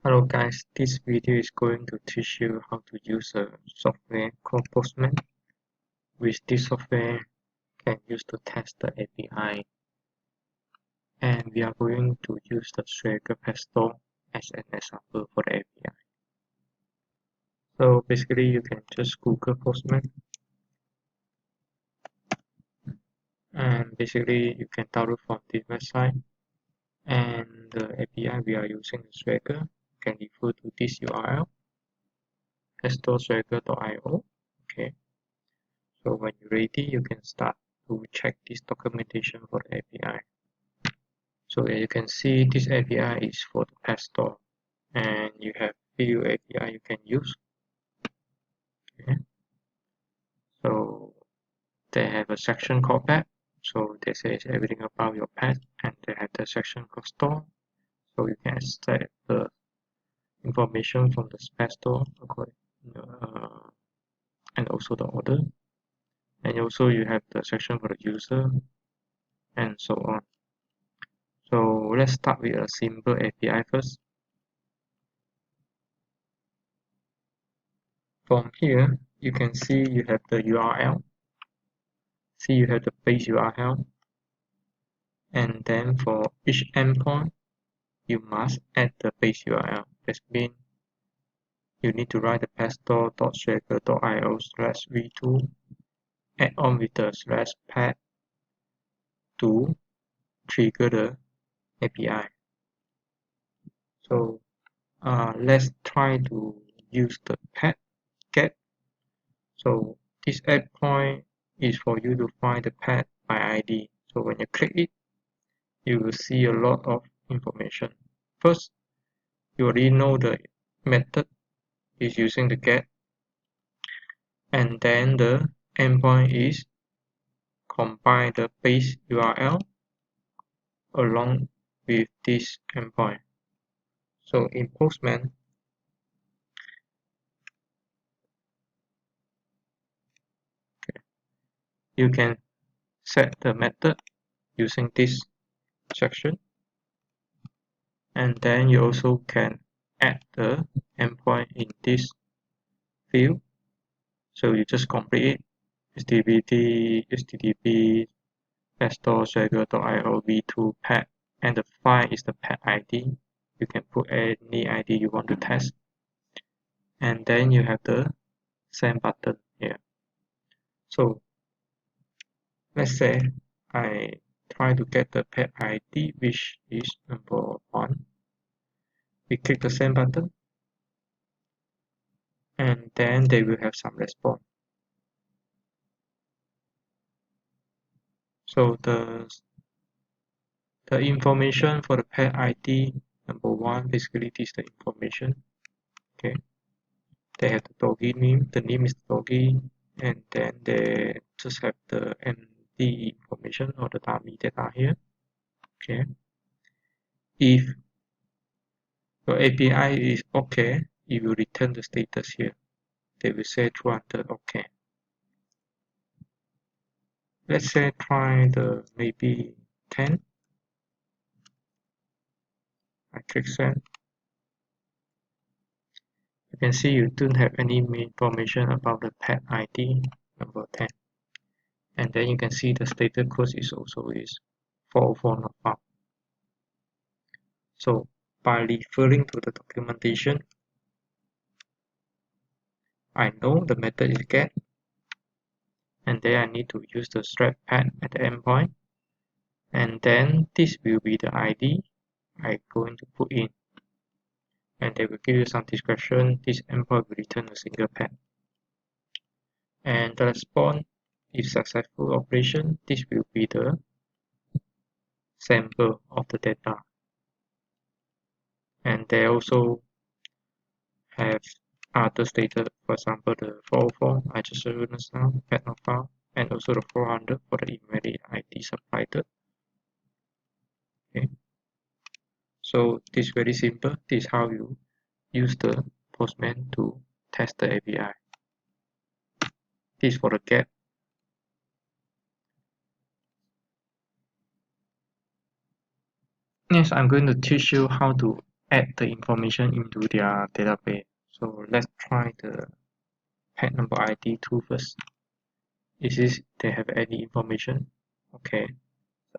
Hello guys, this video is going to teach you how to use a software called Postman. With this software, can use to test the API, and we are going to use the Swagger Pet Store as an example for the API. So basically, you can just Google Postman, and basically you can download from this website. And the API we are using is Swagger. You can refer to this URL, petstoreswagger.io. Okay. So when you're ready, you can start to check this documentation for the API. So as you can see, this API is for the Pet Store, and you have few API you can use. Okay. So they have a section called Pet. So they say everything about your pet, and they have the section called Store. So you can extract the information from the Pet Store, and also the order. And also you have the section for the user, and so on. So let's start with a simple API first. From here, you can see you have the URL. See, you have the base URL. And then for each endpoint, you must add the base URL. That means you need to write the petstore.swagger.io/v2, add on with the /pet to trigger the API. So let's try to use the pet get. So this endpoint is for you to find the pet by ID. So when you click it, you will see a lot of information. First, you already know the method is using the get, and then the endpoint is combine the base URL along with this endpoint. So in Postman, you can set the method using this section, and then you also can add the endpoint in this field. So you just complete it, http petstore.swagger.io v2 pet, and the file is the pet ID. You can put any ID you want to test, and then you have the send button here. So let's say I try to get the pet ID, which is number 1. We click the send button, and then they will have some response. So the information for the pet ID number 1, basically this is the information. Okay, they have the doggy name, the name is doggy, and then they just have the empty information or the dummy data here. Okay, if your API is okay, it will return the status here. They will say 200 okay. Let's say try the maybe 10. I click send. You can see you don't have any information about the pet ID number 10. And then you can see the status code is also 404 not found. So by referring to the documentation, I know the method is get, and then I need to use the strap pet at the endpoint, and then this will be the ID I'm going to put in, and they will give you some description. This endpoint will return a single pet, and the response, if successful operation, this will be the sample of the data. And they also have other status, for example, the 404 I just showed you just now, pet not found, and also the 400 for the email ID supplied. Okay. So this is very simple. This is how you use the Postman to test the API. This is for the get. Next, I'm going to teach you how to add the information into their database. So let's try the pet number ID 2 first. Is this they have any information? Okay.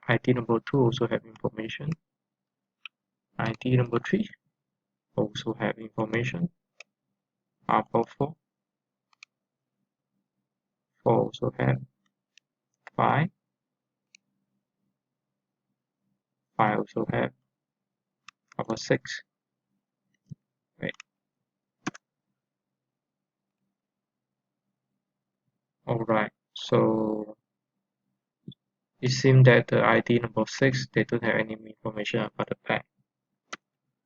ID number 2 also have information. ID number 3 also have information. R4 4 also have 5 also have number 6. Right. Alright, so it seems that the ID number 6 they don't have any information about the pet.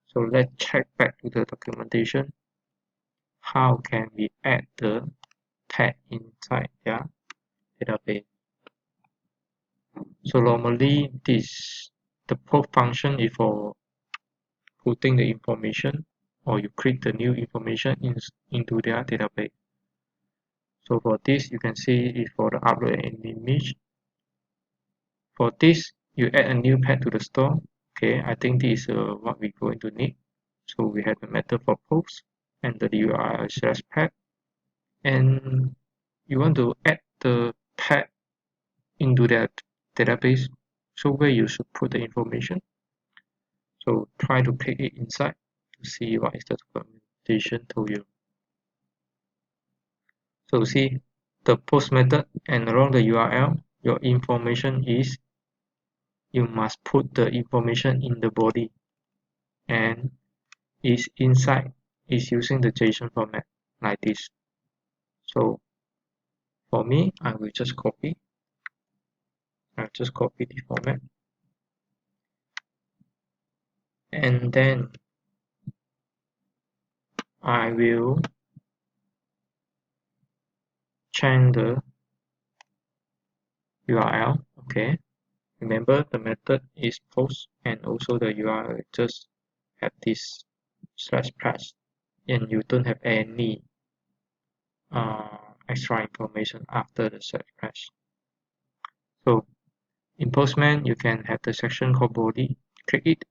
So let's check back to the documentation. How can we add the pet inside their database? So normally the post function is for putting the information, or you create the new information into their database. So for this you can see is for the upload an image. For this you add a new pet to the store. Okay, I think this is what we're going to need. So we have a method for post and the URL slash pet, and you want to add the pet into that database. So where you should put the information. So try to click it inside to see what is the documentation told you. So see the post method, and around the URL, your information is you must put the information in the body, and is inside is using the JSON format like this. So for me, I'll just copy the format, and then I will change the URL. Okay, remember the method is post, and also the URL just have this slash plus, and you don't have any extra information after the slash plus. So in Postman, you can have the section called body. Click it,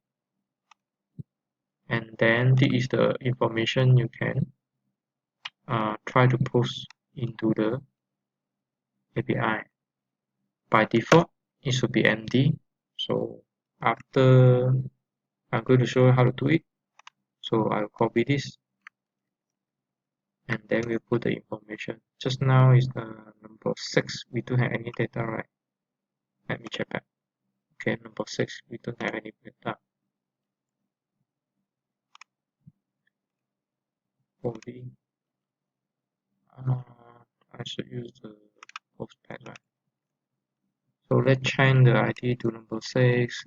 and then this is the information you can try to post into the API. By default, it should be empty. So after I'm going to show you how to do it. So I'll copy this, and then we'll put the information. Just now is the number 6. We don't have any data, right? Let me check back. Okay, number 6, we don't have any data. Body. I should use the postpad, right? So let's change the ID to number 6.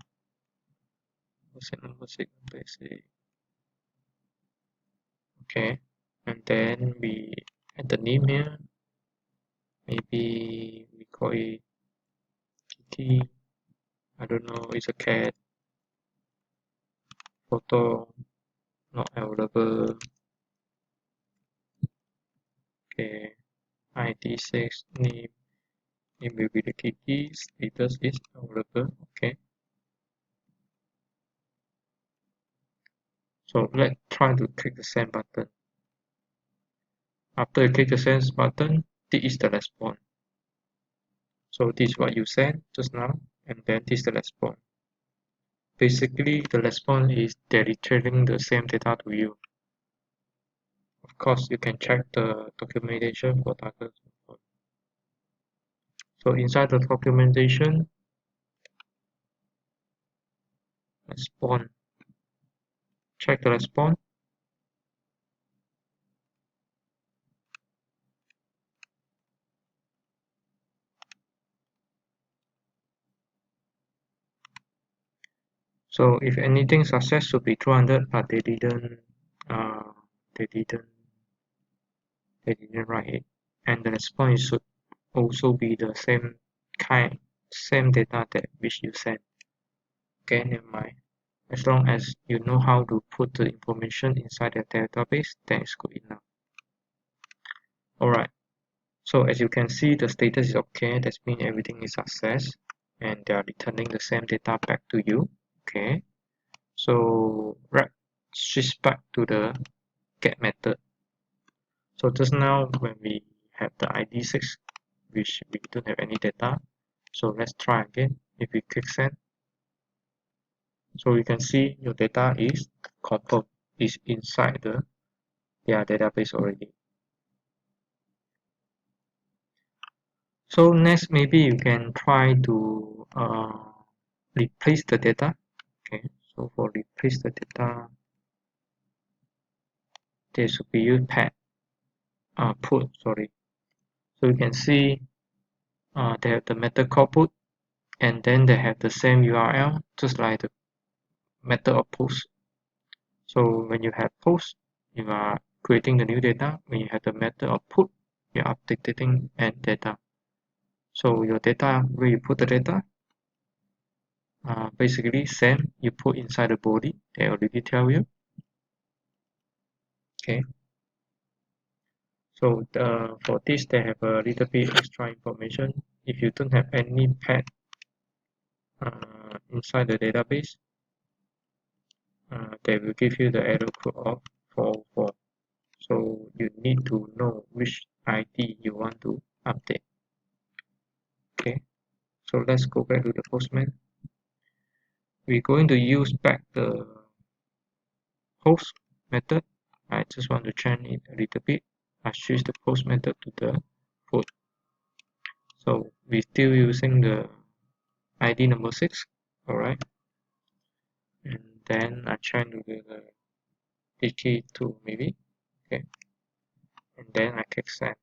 Number 6, basic. Okay, and then we add the name here. Maybe we call it kitty. I don't know, it's a cat. Photo not available. Okay, ID 6, name will be the kitty, status is available. Okay, so let's try to click the send button. After you click the send button, this is the response. So this is what you sent just now, and then this is the response. Basically, the response is they're returning the same data to you. Of course, you can check the documentation for target. So inside the documentation, response. Check the response. So if anything success should be 200, but they didn't write it, and the response should also be the same data that which you sent. Okay, never mind. As long as you know how to put the information inside the database, then it's good enough. Alright, so as you can see, the status is okay. That means everything is success, and they are returning the same data back to you. Okay, so right, switch back to the get method. So just now when we have the ID 6, which we don't have any data. So let's try again. If we click send, so you can see your data is confirmed, is inside their database already. So next, maybe you can try to replace the data. Okay, so for replace the data, there should be use put. Sorry. So you can see they have the method called put, and then they have the same URL, just like the method of post. So when you have post, you are creating the new data. When you have the method of put, you're updating and data. So your data, where you put the data, basically same, you put inside the body. They already tell you. Okay. So for this, they have a little bit extra information. If you don't have any pet inside the database, they will give you the error code of 404. So you need to know which ID you want to update. Okay, so let's go back to the Postman. We're going to use back the post method. I just want to change it a little bit. I switch the post method to the put. So we're still using the ID number 6. Alright. And then I change to the DK2 maybe. Okay. And then I click send.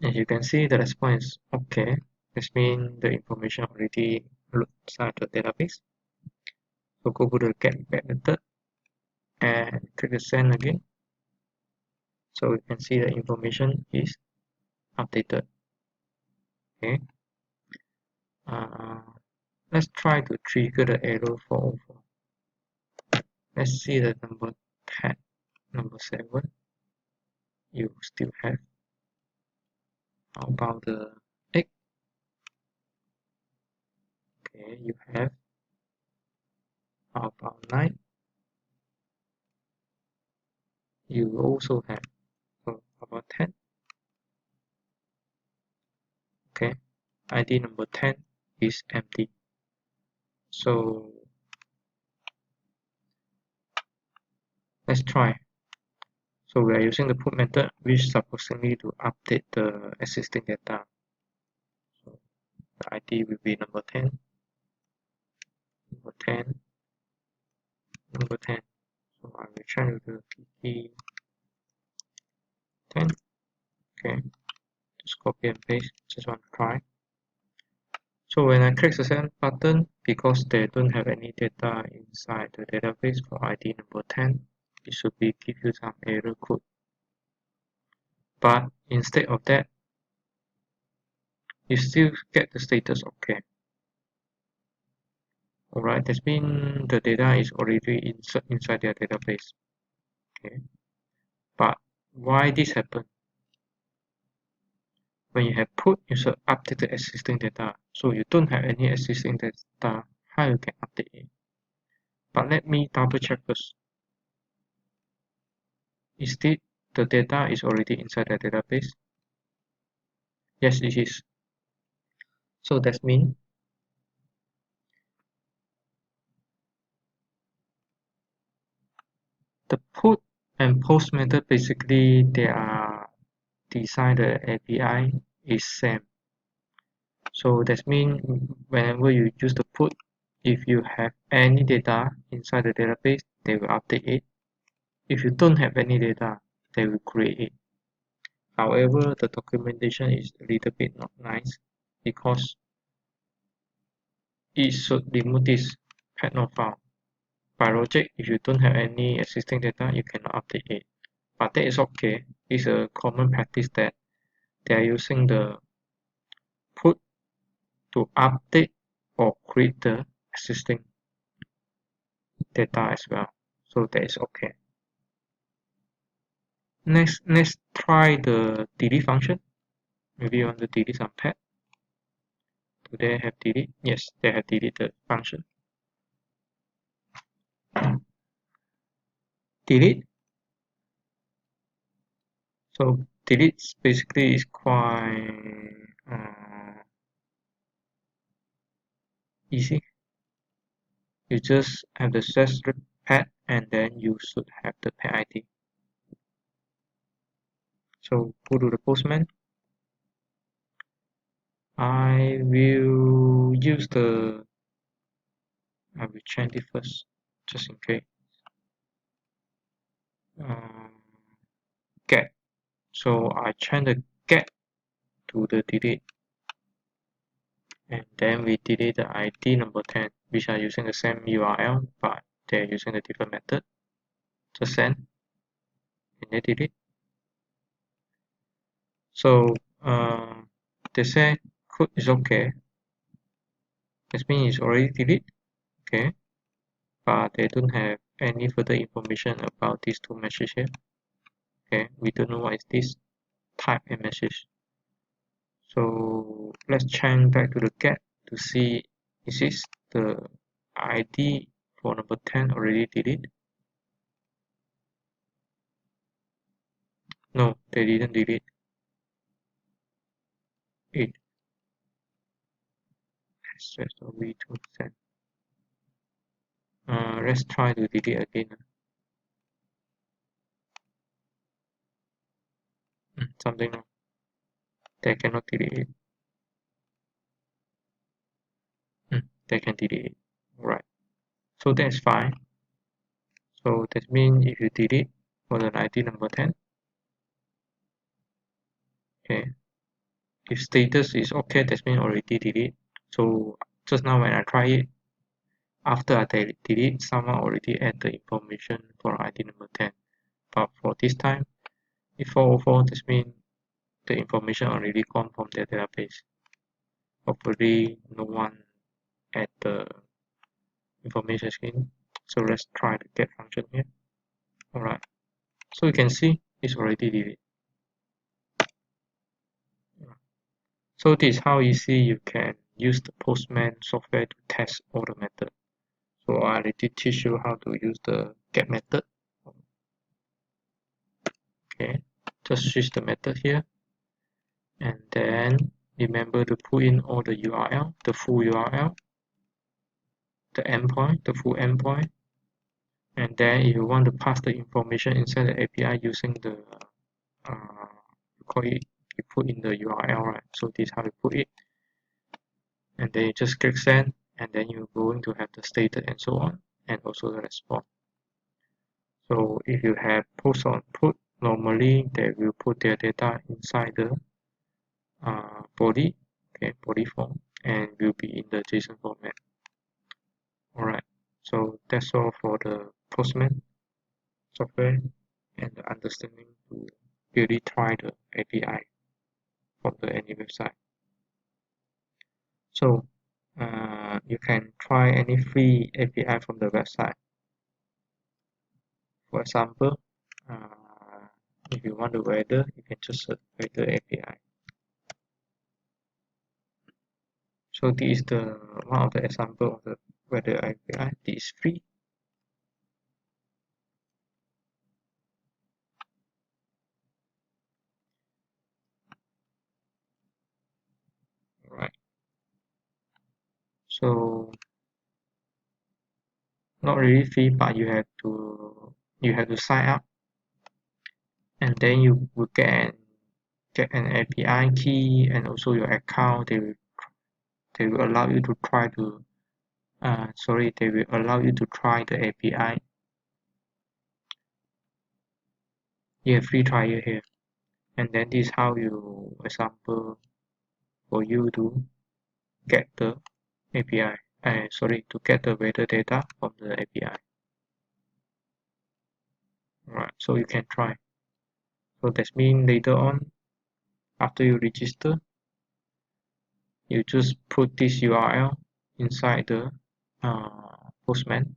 As you can see, the response is okay. This means the information already looked inside the database. So go to the get back method and click the send again. So you can see the information is updated. Okay. Let's try to trigger the error 404. Let's see the number 10, number 7. You still have. How about the 8? Okay, you have. How about 9? You also have. So how about 10? Okay, ID number 10 is empty. So let's try. So we are using the put method, which supposedly to update the existing data. So the ID will be number 10, number 10, number 10. So I will try with the key 10. Okay, just copy and paste. Just want to try. So when I click the send button, because they don't have any data inside the database for ID number 10, it should be give you some error code. But instead of that, you still get the status okay. Alright, that means the data is already inside their database. Okay. But why this happen? When you have put, you should update the existing data. So you don't have any existing data, how you can update it? But let me double check first. Instead, the data is already inside the database. Yes, it is. So that means the put and post method basically they are designed the API is same. So that means whenever you use the put, if you have any data inside the database, they will update it. If you don't have any data, they will create it. However, the documentation is a little bit not nice because it should remove this pet not found. By logic, if you don't have any existing data, you cannot update it. But that is okay. It's a common practice that they are using the put to update or create the existing data as well. So that is okay. Next, let's try the delete function. Maybe you want to delete some pet. Do they have delete? Yes, they have deleted function. delete. So delete basically is quite easy. You just have the set pet and then you should have the pet ID. So go to the Postman. I will use the, I will change it first, just in case. Get. So I change the get to the delete. And then we delete the ID number 10, which are using the same URL, but they're using a different method. Just send, and then delete. So they say code is okay. That means it's already deleted, okay? But they don't have any further information about these two messages here. Okay, we don't know what is this type and message. So let's change back to the get to see is this the ID for number 10 already deleted? No, they didn't delete it. Let's we to send. Let's try to delete again. Something wrong. They cannot delete it. They can delete it. Right. So that's fine. So that means if you delete for the ID number 10, okay, if status is okay, that means already delete. So just now when I try it, after I delete, someone already add the information for ID number 10. But for this time, if 404, this means the information already gone from the database. Hopefully no one add the information screen. So let's try the get function here. Alright. So you can see it's already deleted. So this is how easy you can use the Postman software to test all the methods. So I already teach you how to use the get method. Okay, just switch the method here, and then remember to put in all the URL, the full URL, the endpoint, the full endpoint, and then if you want to pass the information inside the API using the you call it, you put in the URL, right? So this is how you put it, and then you just click send, and then you're going to have the status and so on, and also the response. So if you have post on put, normally they will put their data inside the body, okay, body form, and will be in the JSON format. Alright, so that's all for the Postman software and the understanding to really try the API from the any website. So you can try any free API from the website. For example, if you want the weather, you can just search weather API. So this is the one of the example of the weather API. This is free. Right. So not really free, but you have to sign up, and then you will get an API key and also your account. They will allow you to try to they will allow you to try the API. You have free trial here, and then this is how you example for you to get the API. To get the weather data from the API. Right, so you can try. So that means later on, after you register, you just put this URL inside the Postman,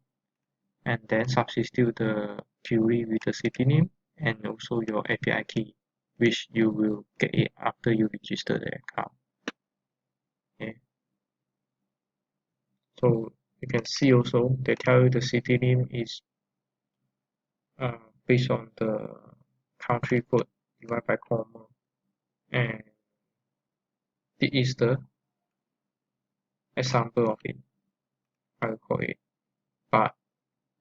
and then substitute the query with the city name and also your API key, which you will get it after you register the account. Okay. So you can see also they tell you the city name is based on the country code divided by comma, and this is the example of it, I will call it. But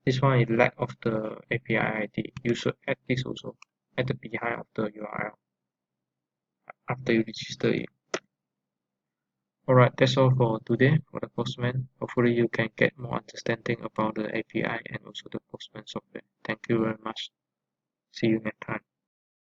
this one is lack of the API ID. You should add this also at the behind of the URL after you register it. Alright, that's all for today for the Postman. Hopefully you can get more understanding about the API and also the Postman software. Thank you very much. See you next time.